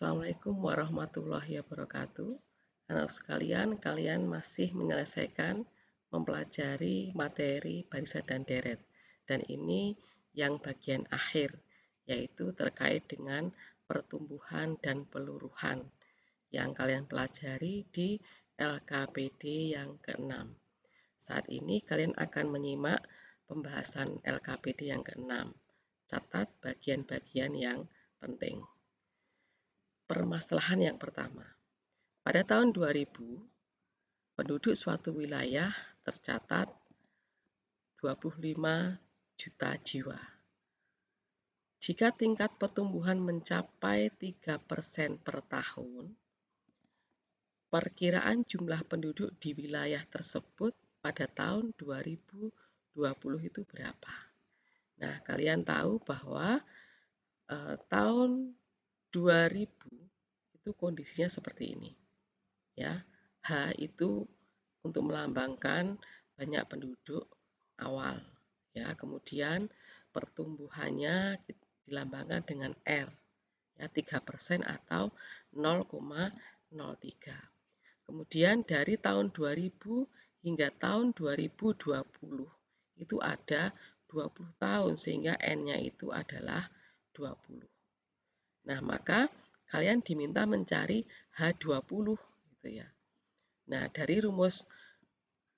Assalamualaikum warahmatullahi wabarakatuh. Anak sekalian, kalian masih menyelesaikan mempelajari materi barisan dan deret. Dan ini yang bagian akhir, yaitu terkait dengan pertumbuhan dan peluruhan yang kalian pelajari di LKPD yang ke-6. Saat ini kalian akan menyimak pembahasan LKPD yang ke-6. Catat bagian-bagian yang penting. Permasalahan yang pertama, pada tahun 2000, penduduk suatu wilayah tercatat 25 juta jiwa. Jika tingkat pertumbuhan mencapai 3% per tahun, perkiraan jumlah penduduk di wilayah tersebut pada tahun 2020 itu berapa? Nah, kalian tahu bahwa tahun 2000 itu kondisinya seperti ini. Ya, H itu untuk melambangkan banyak penduduk awal. Ya, kemudian pertumbuhannya dilambangkan dengan R, ya 3% atau 0,03. Kemudian dari tahun 2000 hingga tahun 2020 itu ada 20 tahun sehingga N-nya itu adalah 20. Nah, maka kalian diminta mencari H20 gitu ya. Nah, dari rumus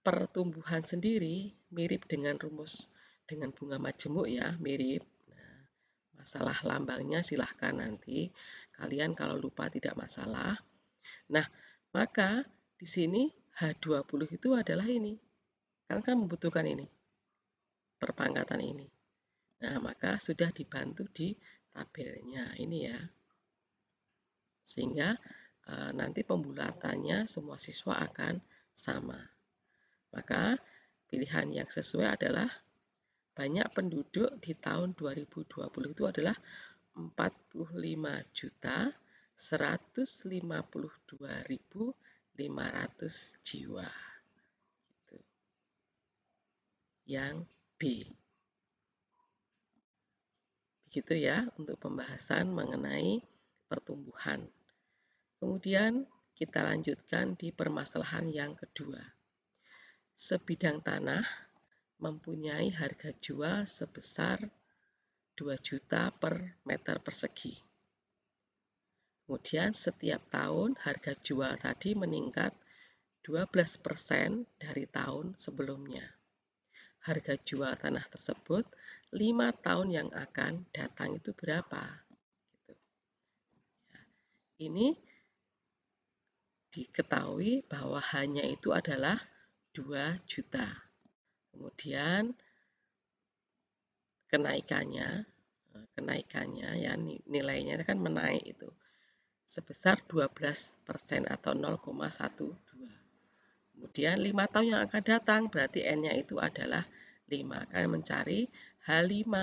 pertumbuhan sendiri mirip dengan rumus dengan bunga majemuk ya, mirip. Nah, masalah lambangnya silahkan nanti kalian kalau lupa tidak masalah. Nah, maka di sini H20 itu adalah ini. Kalian kan membutuhkan ini, perpangkatan ini. Nah, maka sudah dibantu di tabelnya ini ya. Sehingga nanti pembulatannya semua siswa akan sama. Maka pilihan yang sesuai adalah banyak penduduk di tahun 2020 itu adalah 45.152.500 jiwa. Yang B. Begitu ya untuk pembahasan mengenai pertumbuhan. Kemudian kita lanjutkan di permasalahan yang kedua. Sebidang tanah mempunyai harga jual sebesar 2 juta per meter persegi. Kemudian setiap tahun harga jual tadi meningkat 12% dari tahun sebelumnya. Harga jual tanah tersebut 5 tahun yang akan datang itu berapa? Ini diketahui bahwa hanya itu adalah 2 juta. Kemudian kenaikannya ya nilainya kan menaik itu sebesar 12% atau 0,12. Kemudian 5 tahun yang akan datang berarti N-nya itu adalah 5. Kalian mencari H5.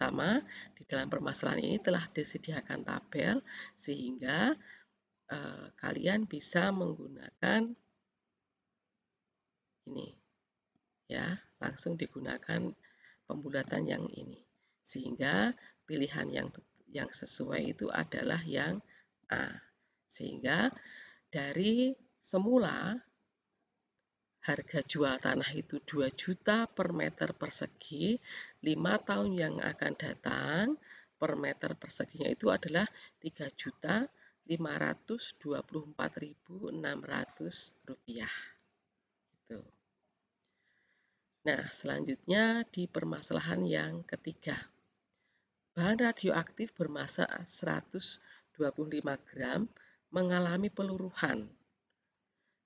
Sama di dalam permasalahan ini telah disediakan tabel sehingga kalian bisa menggunakan ini ya, langsung digunakan pembulatan yang ini. Sehingga pilihan yang sesuai itu adalah yang A. Sehingga dari semula harga jual tanah itu 2 juta per meter persegi, 5 tahun yang akan datang per meter perseginya itu adalah 3.524.600 rupiah. Gitu. Nah, selanjutnya di permasalahan yang ketiga. Bahan radioaktif bermassa 125 gram mengalami peluruhan.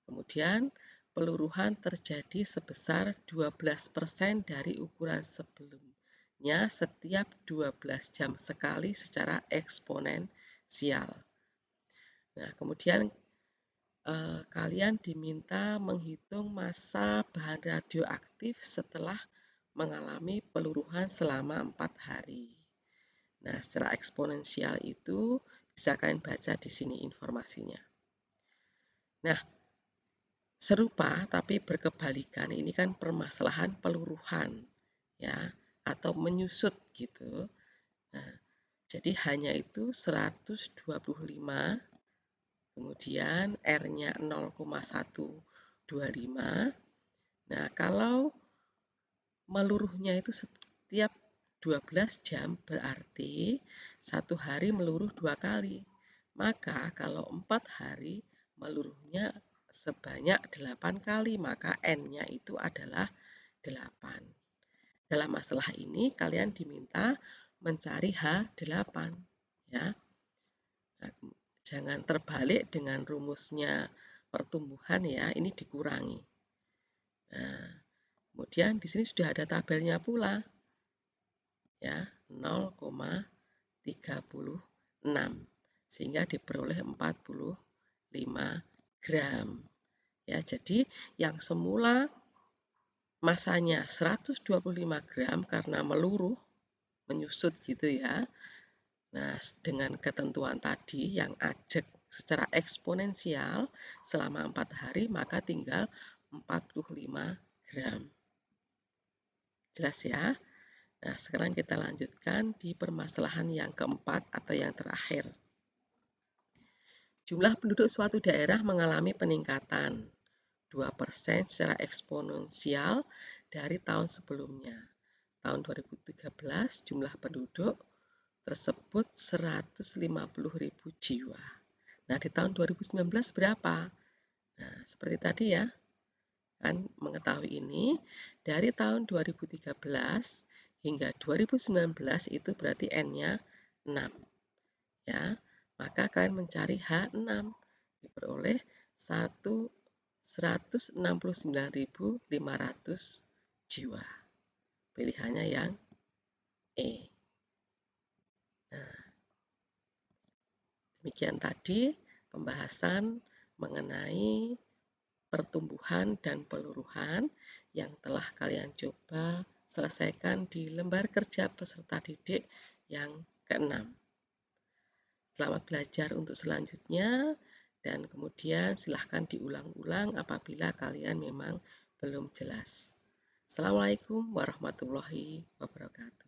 Kemudian peluruhan terjadi sebesar 12% dari ukuran sebelumnya setiap 12 jam sekali secara eksponensial. Nah, kemudian kalian diminta menghitung massa bahan radioaktif setelah mengalami peluruhan selama 4 hari. Nah, secara eksponensial itu bisa kalian baca di sini informasinya. Nah, serupa tapi berkebalikan. Ini kan permasalahan peluruhan ya atau menyusut gitu. Nah, Jadi hanya itu 125, kemudian R-nya 0,125. Nah, kalau meluruhnya itu setiap 12 jam berarti satu hari meluruh 2 kali. Maka kalau 4 hari meluruhnya sebanyak 8 kali, maka N-nya itu adalah 8. Dalam masalah ini kalian diminta mencari H8 ya. Nah, jangan terbalik dengan rumusnya pertumbuhan ya, ini dikurangi. Nah, kemudian di sini sudah ada tabelnya pula ya, 0,36 sehingga diperoleh 45 gram. Ya, jadi yang semula masanya 125 gram karena meluruh, menyusut gitu ya. Nah, dengan ketentuan tadi yang ajek secara eksponensial selama 4 hari, maka tinggal 45 gram. Jelas ya? Nah, sekarang kita lanjutkan di permasalahan yang keempat atau yang terakhir. Jumlah penduduk suatu daerah mengalami peningkatan 2% secara eksponensial dari tahun sebelumnya. Tahun 2013 jumlah penduduk tersebut 150.000 jiwa. Nah, di tahun 2019 berapa? Nah, seperti tadi ya, kan mengetahui ini, dari tahun 2013 hingga 2019 itu berarti N-nya 6. Ya, maka kalian mencari H6 diperoleh 169.500 jiwa. Pilihannya yang E. Nah, demikian tadi pembahasan mengenai pertumbuhan dan peluruhan yang telah kalian coba selesaikan di lembar kerja peserta didik yang ke-6. Selamat belajar untuk selanjutnya dan kemudian silahkan diulang-ulang apabila kalian memang belum jelas. Assalamualaikum warahmatullahi wabarakatuh.